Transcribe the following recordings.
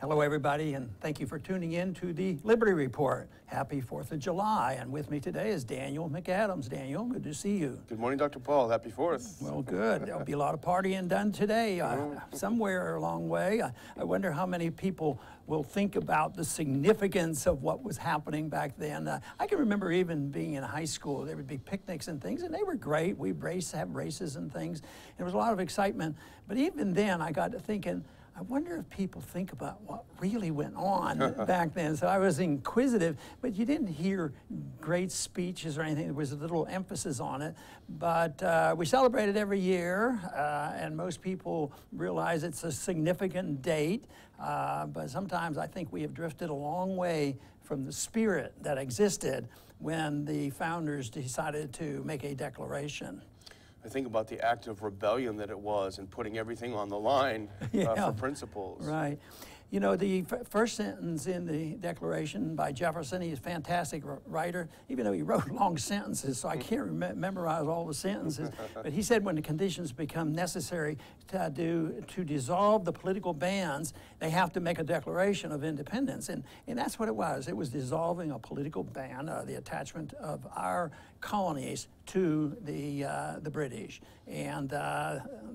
Hello, everybody, and thank you for tuning in to the Liberty Report. Happy 4th of July, and with me today is Daniel McAdams. Daniel, good to see you. Good morning, Dr. Paul. Happy 4th. Well, good. There'll be a lot of partying done today, somewhere along the way. I wonder how many people will think about the significance of what was happening back then. I can remember even being in high school, there would be picnics and things, and they were great. We'd have races and things. There was a lot of excitement, but even then I got to thinking, I wonder if people think about what really went on back then. So I was inquisitive, but you didn't hear great speeches or anything. There was a little emphasis on it. But we celebrate it every year, and most people realize it's a significant date. But sometimes I think we have drifted a long way from the spirit that existed when the founders decided to make a declaration. I think about the act of rebellion that it was and putting everything on the line for principles. Right. You know, the first sentence in the Declaration by Jefferson, he's a fantastic writer, even though he wrote long sentences, so I can't memorize all the sentences. But he said when the conditions become necessary to dissolve the political bands, they have to make a declaration of independence. And that's what it was. It was dissolving a political ban, the attachment of our colonies to the British. And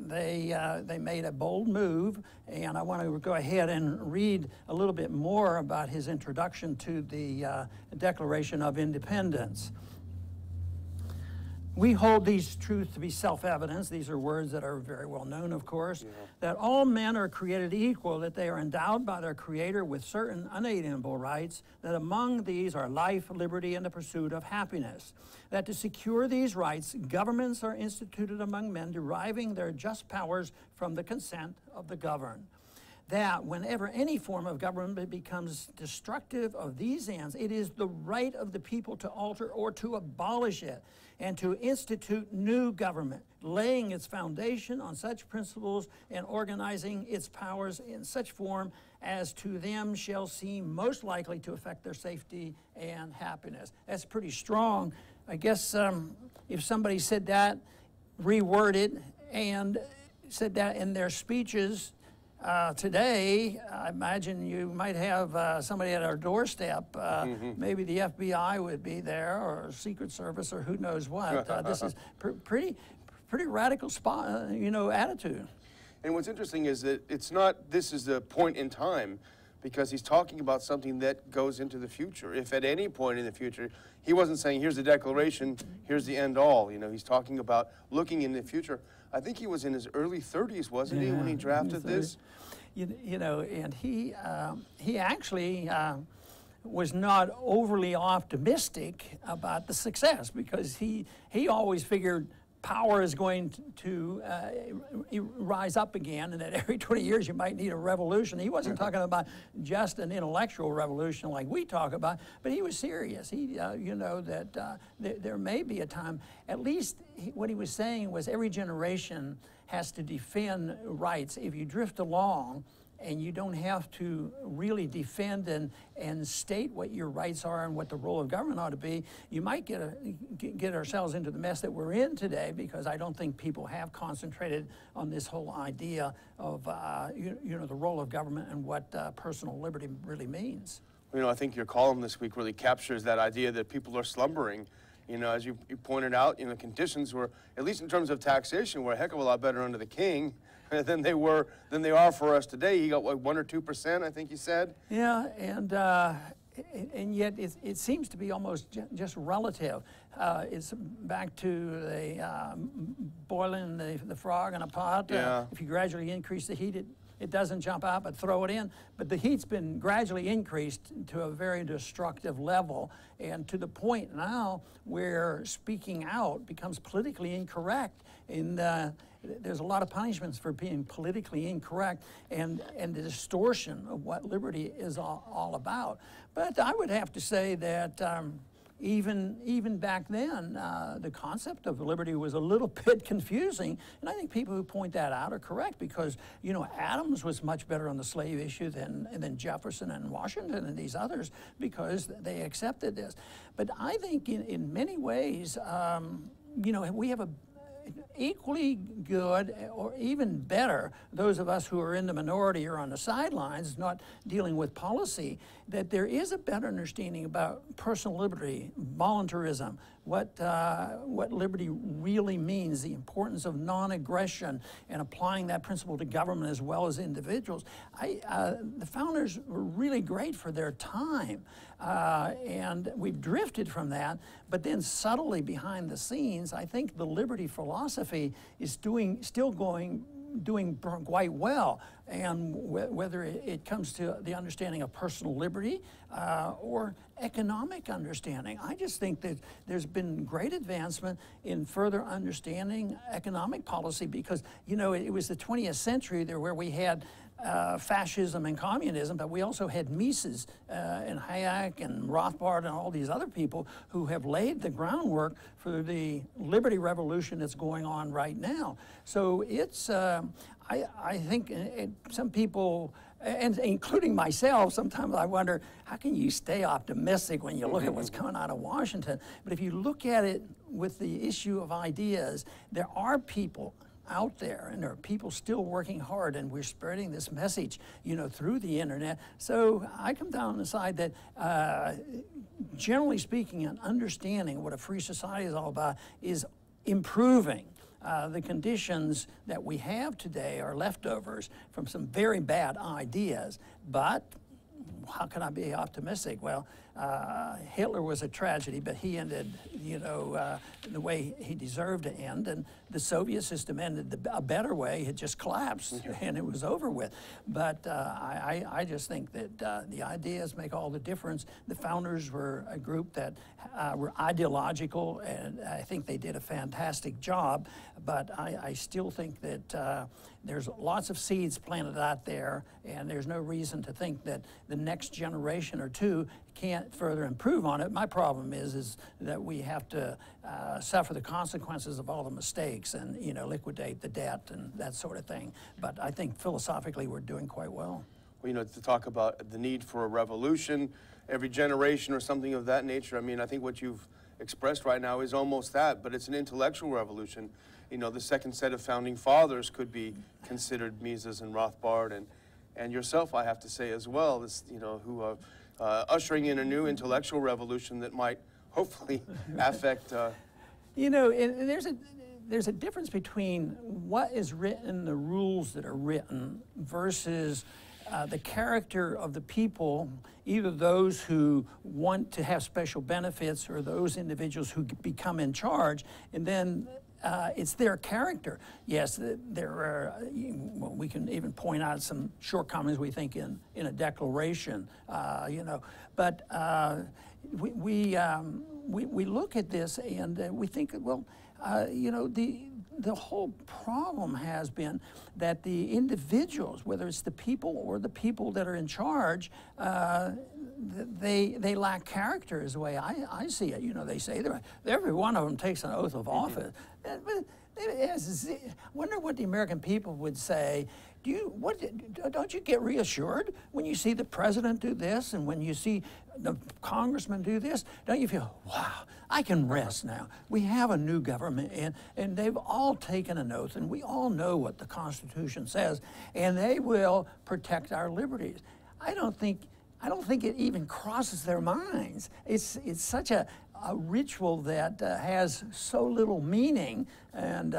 they made a bold move, and I want to go ahead and read a little bit more about his introduction to the Declaration of Independence. We hold these truths to be self-evident. These are words that are very well known, of course, that all men are created equal, that they are endowed by their Creator with certain unalienable rights, that among these are life, liberty, and the pursuit of happiness, that to secure these rights, governments are instituted among men, deriving their just powers from the consent of the governed, that whenever any form of government becomes destructive of these ends, it is the right of the people to alter or to abolish it, and to institute new government, laying its foundation on such principles and organizing its powers in such form as to them shall seem most likely to affect their safety and happiness. That's pretty strong. I guess if somebody said that, reworded, and said that in their speeches, today, I imagine you might have somebody at our doorstep. Maybe the FBI would be there, or Secret Service, or who knows what. This is pretty radical attitude. And what's interesting is that it's not, this is the point in time, because he's talking about something that goes into the future. If at any point in the future, he wasn't saying, here's the declaration, here's the end all. You know, he's talking about looking in the future. I think he was in his early 30s, wasn't he, when he drafted this? You know, and he actually was not overly optimistic about the success, because he always figured power is going to rise up again, and that every 20 years you might need a revolution. He wasn't talking about just an intellectual revolution like we talk about, but he was serious. He, you know, that there may be a time, at least what he was saying was every generation has to defend rights. If you drift along and you don't have to really defend and state what your rights are and what the role of government ought to be, you might get ourselves into the mess that we're in today, because I don't think people have concentrated on this whole idea of you know, the role of government and what personal liberty really means. You know, I think your column this week really captures that idea that people are slumbering. You know, as you pointed out, you know, conditions were, at least in terms of taxation, were a heck of a lot better under the king than they are for us today. He got, what, 1 or 2%, I think you said? Yeah, and yet it seems to be almost just relative. It's back to the boiling the frog in a pot. If you gradually increase the heat, it doesn't jump out, but throw it in. But the heat's been gradually increased to a very destructive level, and to the point now where speaking out becomes politically incorrect. And there's a lot of punishments for being politically incorrect, and the distortion of what liberty is all about. But I would have to say that even back then, the concept of liberty was a little bit confusing, and I think people who point that out are correct, because, you know, Adams was much better on the slave issue than Jefferson and Washington and these others, because they accepted this. But I think in many ways, you know, we have equally good or even better, those of us who are in the minority or on the sidelines, not dealing with policy, that there is a better understanding about personal liberty, voluntarism, what liberty really means, the importance of non-aggression, and applying that principle to government as well as individuals. The founders were really great for their time, and we've drifted from that, but then subtly behind the scenes, I think the liberty philosophy is doing quite well. And whether it comes to the understanding of personal liberty or economic understanding, I just think that there's been great advancement in further understanding economic policy, because, you know, it was the 20th century there where we had fascism and communism, but we also had Mises and Hayek and Rothbard and all these other people who have laid the groundwork for the liberty revolution that's going on right now. So it's, I think some people, and including myself, sometimes I wonder, how can you stay optimistic when you look at what's coming out of Washington? But if you look at it with the issue of ideas, there are people out there, and there are people still working hard, and we're spreading this message, you know, through the internet. So I come down on the side that, generally speaking, and understanding what a free society is all about is improving. The conditions that we have today are leftovers from some very bad ideas, but how can I be optimistic? Well, Hitler was a tragedy, but he ended, you know, the way he deserved to end, and the Soviet system ended a better way. It just collapsed, and it was over with. But I just think that the ideas make all the difference. The founders were a group that were ideological, and I think they did a fantastic job, but I still think that there's lots of seeds planted out there, and there's no reason to think that the next generation or two can't further improve on it. My problem is that we have to suffer the consequences of all the mistakes and, you know, liquidate the debt and that sort of thing. But I think philosophically we're doing quite well. Well, you know, to talk about the need for a revolution every generation or something of that nature, I mean, I think what you've expressed right now is almost that, but it's an intellectual revolution. You know, the second set of founding fathers could be considered Mises and Rothbard, and yourself, I have to say as well, this, you know, who are ushering in a new intellectual revolution that might hopefully affect. You know, there's a difference between what is written, the rules that are written, versus the character of the people, either those who want to have special benefits or those individuals who become in charge, and then it's their character. Yes, there are, well, we can even point out some shortcomings we think in a declaration, you know, but we look at this and we think, well, you know, the whole problem has been that the individuals, whether it's the people or the people that are in charge, they lack character is the way I see it. You know, they say every one of them takes an oath of office. But I wonder what the American people would say. Don't you get reassured when you see the president do this and when you see the congressman do this? Don't you feel, wow, I can rest now. We have a new government, and they've all taken an oath, and we all know what the Constitution says, and they will protect our liberties. I don't think it even crosses their minds. It's such a ritual that has so little meaning, and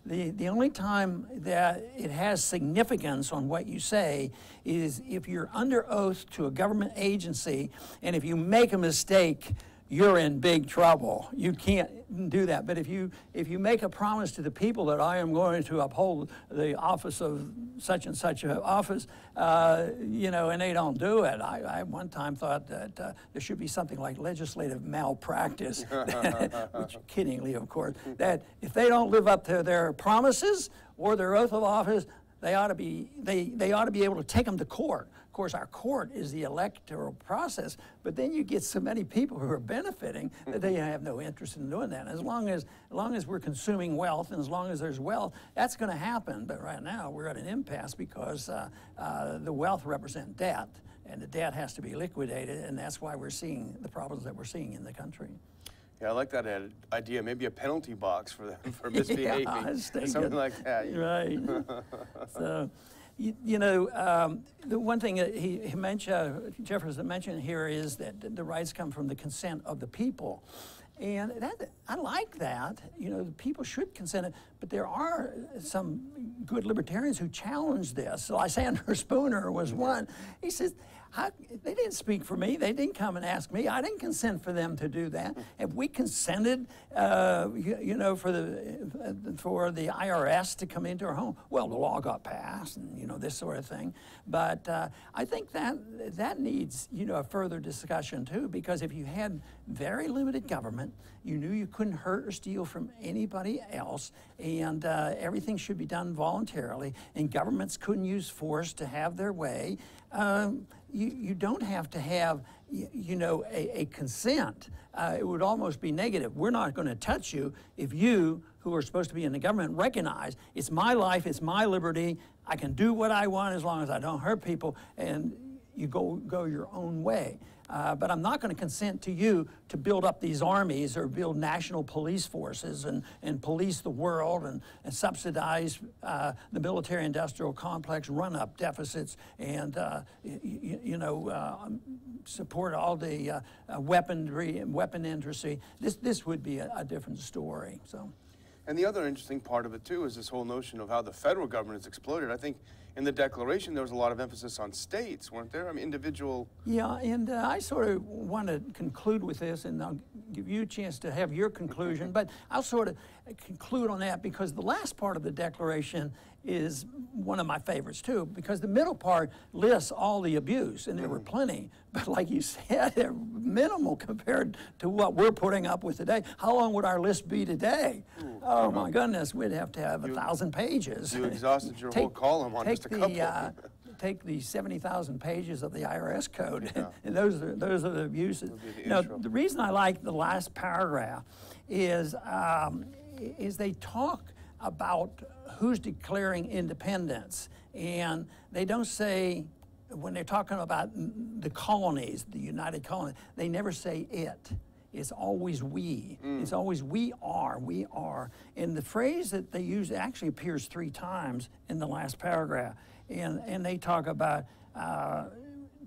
the only time that it has significance on what you say is if you're under oath to a government agency, and if you make a mistake, you're in big trouble. You can't do that. But if you make a promise to the people that I am going to uphold the office of such and such an office, you know, and they don't do it, I one time thought that there should be something like legislative malpractice, which kiddingly, of course, that if they don't live up to their promises or their oath of office, they ought to be able to take them to court. Of course, our court is the electoral process, but then you get so many people who are benefiting that they have no interest in doing that. And as long as we're consuming wealth, and as long as there's wealth, that's going to happen. But right now, we're at an impasse because the wealth represents debt, and the debt has to be liquidated, and that's why we're seeing the problems that we're seeing in the country. Yeah, I like that idea. Maybe a penalty box for them for misbehaving, yeah, something like that. Right. So, you know, the one thing that he mentioned, Jefferson mentioned here, is that the rights come from the consent of the people. And I like that. You know, the people should consent, but there are some good libertarians who challenge this. So Lysander Spooner was one. He says, they didn't speak for me. They didn't come and ask me. I didn't consent for them to do that. Have we consented, you know, for the IRS to come into our home? Well, the law got passed, and you know, this sort of thing. But I think that needs, you know, a further discussion too, because if you had very limited government, you knew you couldn't hurt or steal from anybody else, and everything should be done voluntarily, and governments couldn't use force to have their way. You don't have to have, you know, a consent. It would almost be negative. We're not going to touch you if you, who are supposed to be in the government, recognize it's my life, it's my liberty, I can do what I want as long as I don't hurt people, and you go your own way. But I'm not going to consent to you to build up these armies or build national police forces and police the world and subsidize the military-industrial complex, run up deficits, and you know, support all the weapon industry. This would be a different story. So. And the other interesting part of it, too, is this whole notion of how the federal government is exploited. I think in the Declaration, there was a lot of emphasis on states, weren't there? I mean, individual... Yeah, and I sort of want to conclude with this, and I'll give you a chance to have your conclusion, but I'll sort of conclude on that because the last part of the Declaration is one of my favorites, too, because the middle part lists all the abuse, and there were plenty, but like you said, they're minimal compared to what we're putting up with today. How long would our list be today? Oh, my goodness, we'd have to have 1,000 pages. You exhausted your whole column on just a couple. Take the 70,000 pages of the IRS code, and those are the abuses. Now, the reason I like the last paragraph is they talk about who's declaring independence, and they don't say, when they're talking about the colonies, the United Colonies, they never say it. It's always we. It's always we are. And the phrase that they use actually appears 3 times in the last paragraph. And they talk about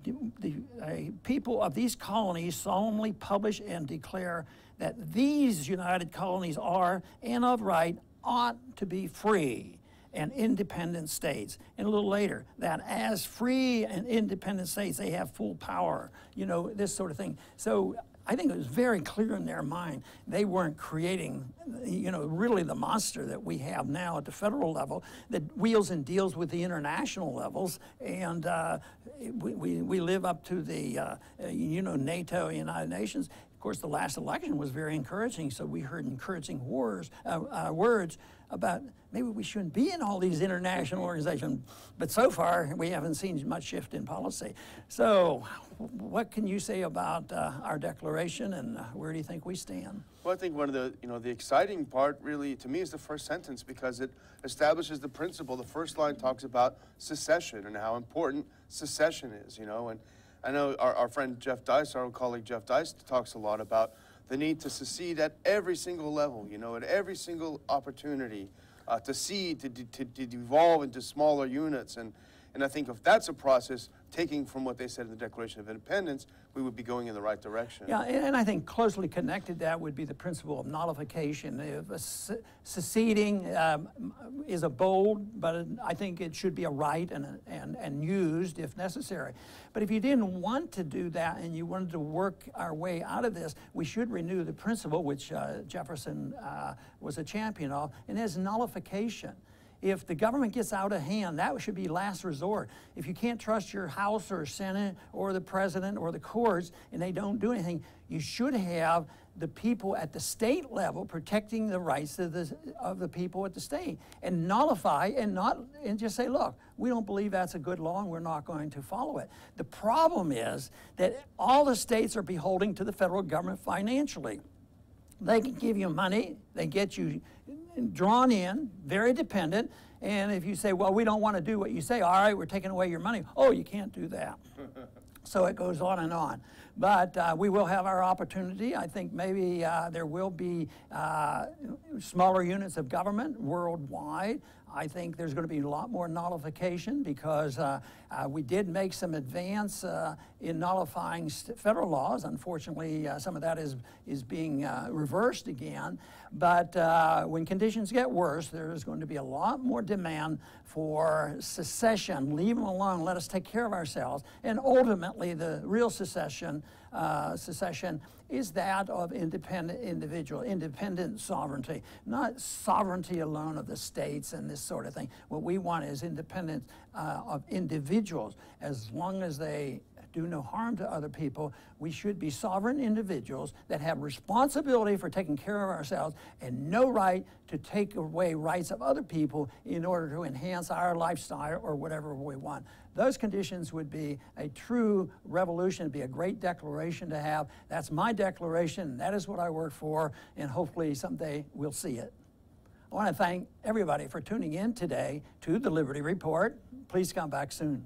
the people of these colonies solemnly publish and declare that these United Colonies are, and of right, ought to be free and independent states. And a little later, that as free and independent states, they have full power, you know, this sort of thing. So I think it was very clear in their mind they weren't creating, you know, really the monster that we have now at the federal level that wheels and deals with the international levels, and we live up to the, you know, NATO, United Nations. Of course, the last election was very encouraging, so we heard encouraging words about maybe we shouldn't be in all these international organizations, but so far we haven't seen much shift in policy. So what can you say about our declaration, and where do you think we stand? Well, I think one of the, you know, the exciting part really to me is the first sentence, because it establishes the principle. The first line talks about secession and how important secession is, you know, and I know our friend Jeff Dice, our old colleague Jeff Dice, talks a lot about the need to secede at every single level, you know, at every single opportunity, to seed, to devolve into smaller units. And I think if that's a process, taking from what they said in the Declaration of Independence, we would be going in the right direction. Yeah, and I think closely connected that would be the principle of nullification. If seceding is a bold, but I think it should be a right and used if necessary. But if you didn't want to do that and you wanted to work our way out of this, we should renew the principle, which Jefferson was a champion of, and as nullification. If the government gets out of hand, that should be last resort. If you can't trust your House or Senate or the President or the courts and they don't do anything, you should have the people at the state level protecting the rights of the people at the state, and nullify and just say, look, we don't believe that's a good law and we're not going to follow it. The problem is that all the states are beholden to the federal government financially. They can give you money, they get you drawn in, very dependent, and if you say, well, we don't want to do what you say, all right, we're taking away your money. Oh, you can't do that. So it goes on and on. But we will have our opportunity. I think maybe there will be smaller units of government worldwide. I think there's going to be a lot more nullification because we did make some advance in nullifying federal laws. Unfortunately, some of that is being reversed again. But when conditions get worse, there's going to be a lot more demand for secession. Leave them alone. Let us take care of ourselves. And ultimately, the real secession is that of independent sovereignty, not sovereignty alone of the states and this sort of thing. What we want is independence of individuals. As long as they do no harm to other people, we should be sovereign individuals that have responsibility for taking care of ourselves and no right to take away rights of other people in order to enhance our lifestyle or whatever we want. Those conditions would be a true revolution. It'd be a great declaration to have. That's my declaration. That is what I work for, and hopefully someday we'll see it. I want to thank everybody for tuning in today to the Liberty Report. Please come back soon.